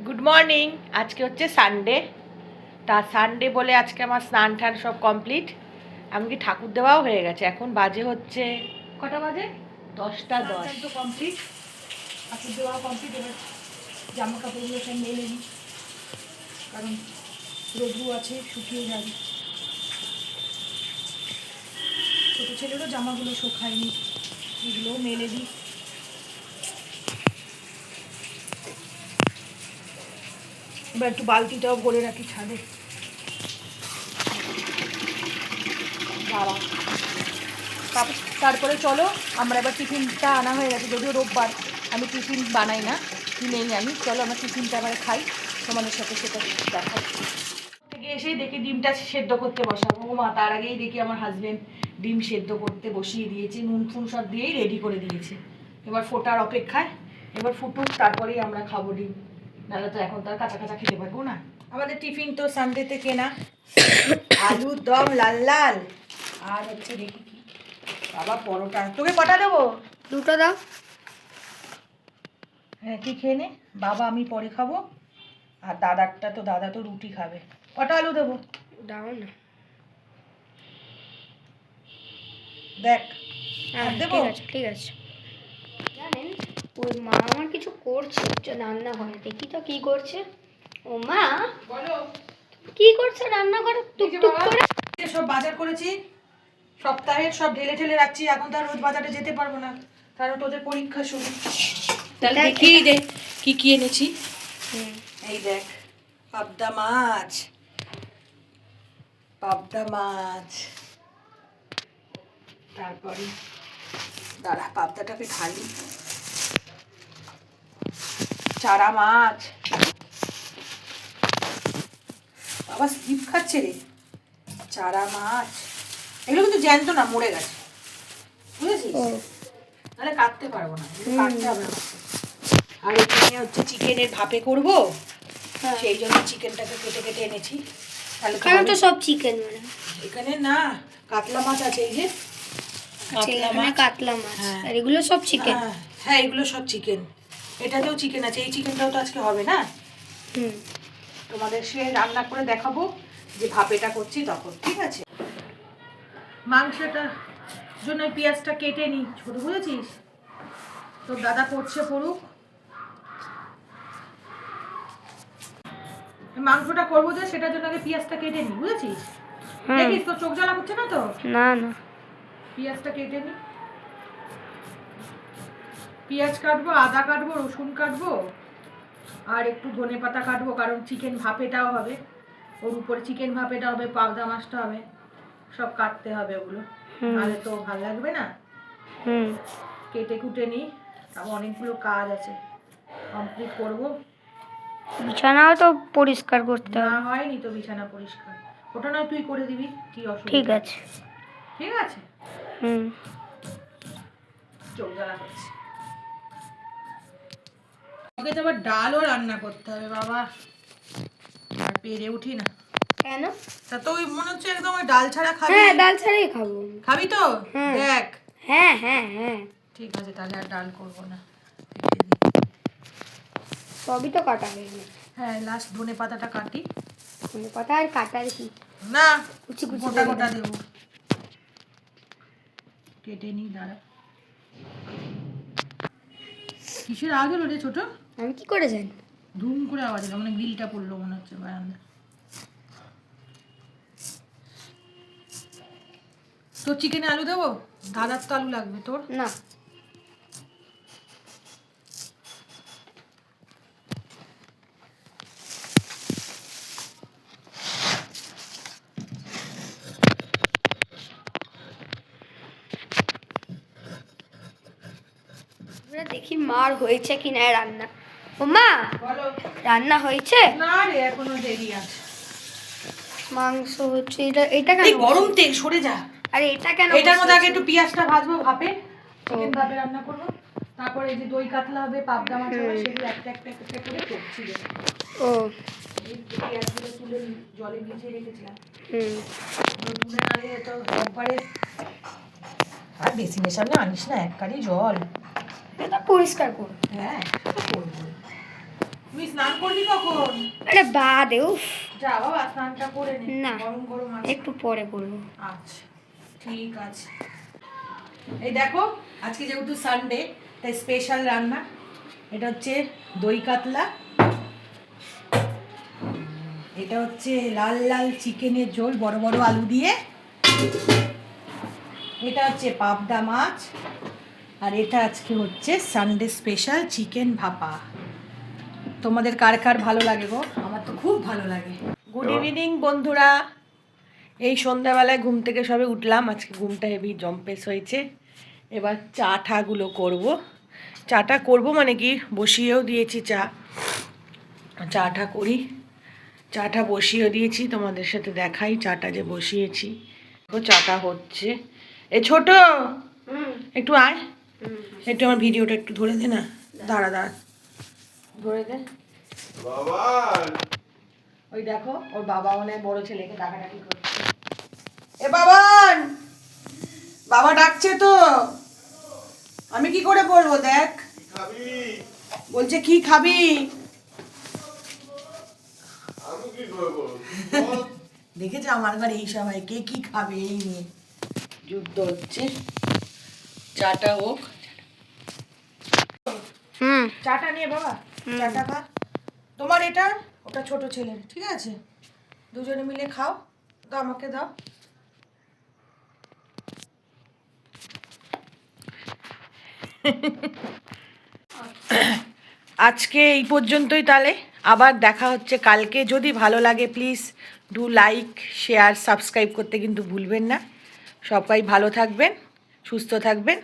Good morning. আজকে হচ্ছে Sunday. তা সানডে বলে আজকে আমার স্নান টান সব কমপ্লিট, এমনকি ঠাকুর দেওয়াও হয়ে গেছে। এখন বাজে হচ্ছে কটা বাজে? 10:10 তো কমপ্লিট, ঠাকুর দেওয়াও কমপ্লিট। এবার জামা কাপড়গুলো সব মেলে নিই, কারণ রোদ্রু আছে, শুকিয়ে যাবে। ছোটো ছেলেরও জামাগুলো শুকায়নি, এগুলোও মেলে দিই। এবার একটু বালতিটাও ভরে রাখি ছাদে। তারপরে চলো, আমরা এবার টিফিনটা আনা হয়ে গেছে, যদিও রোববার আমি টিফিন বানাই না, কিনেই আনি। চলো আমরা টিফিনটা আবার খাই, তোমাদের সাথে সেটা দেখাই। থেকে এসেই দেখি ডিমটা সেদ্ধ করতে বসাবো। মা তার আগেই দেখি আমার হাজবেন্ড ডিম সেদ্ধ করতে বসিয়ে দিয়েছে, নুন ফুন সব দিয়েই রেডি করে দিয়েছে। এবার ফোটার অপেক্ষায়, এবার ফুটুক, তারপরেই আমরা খাবো ডিম, নাহলে তো এখন তার কাঁচা কাঁচা খেতে পারবো না। আমাদের টিফিন তো সানডেতে কেনা, আলুর দম লাল লাল, আর হচ্ছে দেখি কি বাবা পরোটা। তোকে কটা দেবো? দুটো দাও। হ্যাঁ তুই খেয়ে নে, বাবা আমি পরে খাবো। আর দাদা তো রুটি খাবে। কটা আলু দেবো? দাও না, দেখ। হ্যাঁ দেবো? ঠিক আছে। জানেন ওই মা আমার কিছু করছে রান্না ঘরে, দেখি তো কি করছে। ও মা বলো কি করছে রান্না ঘরে টুকটুক করে? সব বাজার করেছি, সপ্তাহের সব ঢেলে ঢেলে রাখছি। এখন তো আর রোজ বাজারে যেতে পারবো না, কারণ তোদের পরীক্ষা শুরু। তাহলে দেখি দে কি কি এনেছি। এই দেখ, পাবদা মাছ, তারপরে দাঁড়া পাবদাটাকে ঢালি। চারা মাছ, বাবা স্লিপ খাচ্ছে রে। চারা মাছ, এগুলো কিন্তু জ্যান্ত না, মরে গেছে, বুঝেছিস? তাহলে কাটতে পারবো না, কাটতে হবে না। আর এখানে হচ্ছে চিকেনের ভাপে করবো, সেই জন্য চিকেনটাকে কেটে কেটে এনেছি। তাহলে তো সব চিকেন মানে এখানে না, কাতলা মাছ আছে, এই যে কাতলা মাছ, আর এগুলো সব চিকেন। হ্যাঁ এগুলো সব চিকেন। এটাতেও চিকেন আছে, এই চিকেনটাও তো আজকে হবে না। তোমাদের সে রান্না করে দেখাবো যে ভাপেটা করছি তখন, ঠিক আছে? মাংসটার জন্য পেঁয়াজটা কেটে নিই ছোট, বুঝেছিস? তোর দাদা করছে পড়ুক। মাংসটা করবো যে সেটার জন্য আগে পেঁয়াজটা কেটে নিই, বুঝেছিস? দেখিস তোর চোখ জ্বালা করছে না তো? না না, পেঁয়াজটা কেটে নিই। পেঁয়াজ কাটবো, আদা কাটবো, রসুন কাটবো, আর একটু ধনেপাতা কাটবো, কারণ চিকেন ভাপেটাও হবে, ওর উপরে চিকেন ভাপেটা হবে, পাবদা মাছটা হবে, সব কাটতে হবে ওগুলো, নাহলে তো ভালো লাগবে না। কেটে কুটে নিই, তারপর অনেকগুলো কাজ আছে কমপ্লিট করবো। বিছানাও তো পরিষ্কার করতে হবে। না হয়নি তো বিছানা পরিষ্কার, ওটা নয় তুই করে দিবি, কি অসুবিধা? ঠিক আছে। ঠিক আছে। চোখ জ্বালা করছে। ওকে তো আবার ডালও রান্না করতে হবে বাবা, আর পেরে উঠি না। কেন? তা তো ওই মনে হচ্ছে একদম ওই ডাল ছাড়া খাবি? হ্যাঁ ডাল ছাড়াই খাবো। খাবি তো? দেখ। হ্যাঁ হ্যাঁ হ্যাঁ ঠিক আছে, তাহলে আর ডাল করবো না। সবই তো কাটা হয়ে গেছে। হ্যাঁ লাস্ট ধনে পাতাটা কাটি। ধনে পাতা আর কাটার কি? না কুচি কুচি গোটা গোটা দেবো। কেটে নিই, দাঁড়া। কিসের আওয়াজ হলো রে ছোট? আমি কি করে জানি? ধুম করে আওয়াজ হলো, মানে গ্রিলটা পড়লো মনে হচ্ছে বারান্দা। তোর চিকেনে আলু দেবো? দাদার তো আলু লাগবে, তোর না। দেখি মার হয়েছে কি না রান্না। ও মা রান্না হয়েছে? না রে এখনো দেরি আছে। মাংস হচ্ছে। এটা কেন? গরম তেল সরে যা। আরে এটা কেন? এটার মধ্যে আগে একটু পেঁয়াজটা ভাজবো ভাপে, চিকেন ভাপে রান্না করবো। তারপরে এই যে দই কাতলা হবে, পাবদা মাছ হবে, সেগুলো একটা একটা একটা করে করছি। ও এই পেঁয়াজগুলো তুলে জলে ভিজিয়ে রেখেছিলাম, তুলে আনলে তো একবারে। আর বেশি মেশানো আনিস না, এক কারি জল। এটা পরিষ্কার করো। হ্যাঁ সেটা করবো, তুই স্নান করবি কখন? আরে বাদে উফ যা বাবা স্নানটা করে নে, না। গরম গরম আছে। একটু পরে করবো। আচ্ছা ঠিক আছে। এই দেখো আজকে যেহেতু সানডে তাই স্পেশাল রান্না। এটা হচ্ছে দই কাতলা, এটা হচ্ছে লাল লাল চিকেনের ঝোল বড় বড় আলু দিয়ে, এটা হচ্ছে পাবদা মাছ, আর এটা আজকে হচ্ছে সানডে স্পেশাল চিকেন ভাপা। তোমাদের কার কার ভালো লাগে গো? আমার তো খুব ভালো লাগে। গুড ইভিনিং বন্ধুরা। এই সন্ধ্যাবেলায় ঘুম থেকে সবে উঠলাম, আজকে ঘুমটা হেভি জম্পেস হয়েছে। এবার চা ঠাগুলো করবো। চাটা করবো মানে কি বসিয়েও দিয়েছি চা, চাটা করি। চাটা বসিয়ে দিয়েছি, তোমাদের সাথে দেখাই চাটা যে বসিয়েছি। ও চাটা হচ্ছে। এ ছোট একটু আয়, একটু আমার ভিডিওটা একটু ধরে দে না। দাঁড়া দাঁড়া, ধরে দে। ওই দেখো ওর বাবা মনে হয় বড় ছেলেকে ডাকাডাকি করছে। এ বাবান, বাবা ডাকছে তো, আমি কি করে বলবো? দেখ বলছে কি খাবি। দেখেছো আমার ঘরে এই সবাই কে কি খাবে এই নিয়ে যুদ্ধ হচ্ছে। চাটা হোক, চাটা নিয়ে বাবা, চাটা খা। তোমার এটা ওটা ছোট ছেলের, ঠিক আছে? দুজনে মিলে খাও। দাও আমাকে দাও। আজকে এই পর্যন্তই তাহলে, আবার দেখা হচ্ছে কালকে। যদি ভালো লাগে please do like share subscribe করতে কিন্তু ভুলবেন না। সবাই ভালো থাকবেন, সুস্থ থাকবেন।